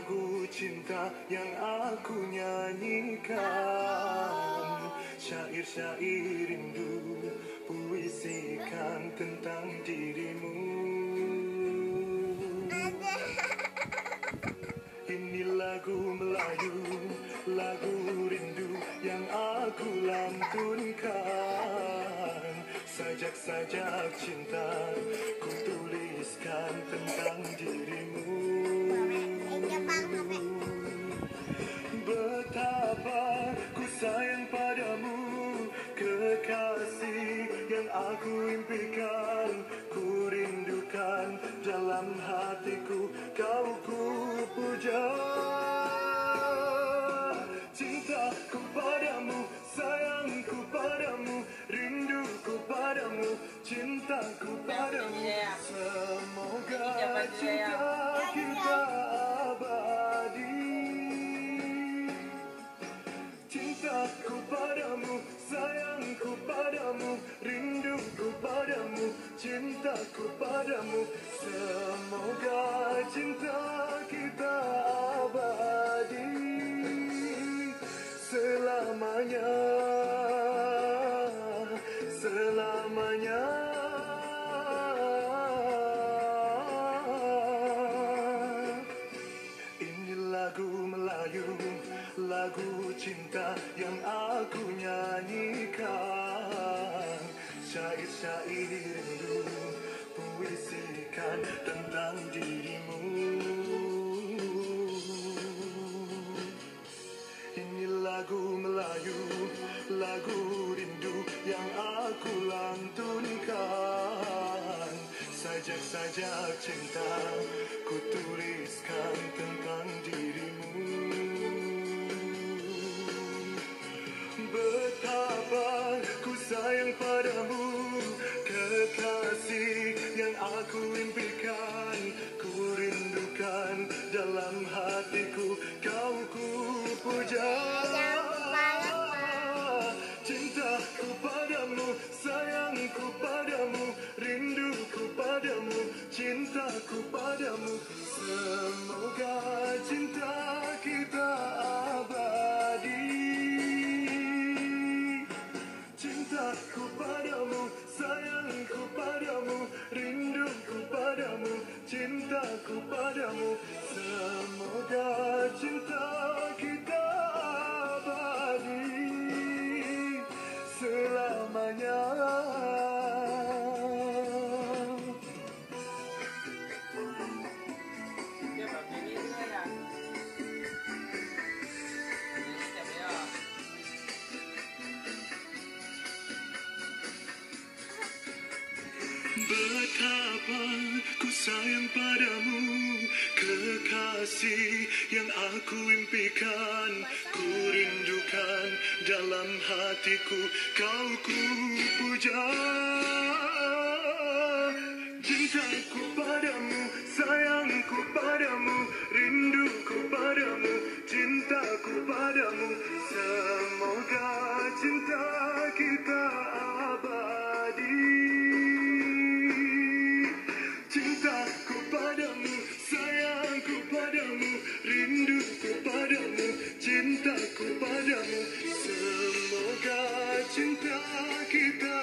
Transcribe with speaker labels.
Speaker 1: lagu cinta yang aku nyanyikan, syair-syair rindu, puisikan tentang dirimu. Ini lagu Melayu, lagu rindu yang aku lantunkan, sajak-sajak cinta ku tuliskan tentang dirimu. Betapa ku sayang padamu, kekasih yang aku impikan, ku rindukan dalam hatiku, kau ku puja. Cintaku padamu, sayangku padamu, rinduku padamu, cintaku padamu. Semoga cinta kita abadi. Cintaku padamu, sayangku padamu, rinduku padamu, cintaku padamu. Semoga cinta kita abadi selamanya, selamanya. Ini lagu Melayu, lagu cinta yang aku nyanyikan, syair-syair rindu, puisikan tentang dirimu. Ini lagu Melayu, lagu rindu yang aku lantunkan, sajak-sajak cinta ku tuliskan tentang dirimu. Betapa ku sayang padamu, kekasih yang aku impikan, ku rindukan dalam hatiku, kau ku puja. Cintaku padamu, sayangku padamu, rinduku padamu, cintaku padamu. Semoga cinta kita abadi. Cintaku padamu, sayangku padamu, rinduku padamu, cintaku padamu. Semoga cinta kita abadi selamanya. Betapa ku sayang padamu, kekasih yang aku impikan, ku rindukan dalam hatiku, kau ku puja. Cintaku padamu, sayangku padamu, rinduku padamu, cintaku padamu. Semoga cinta kita abadi. Cintaku padamu, sayangku padamu, rinduku padamu, cintaku padamu. Semoga cinta kita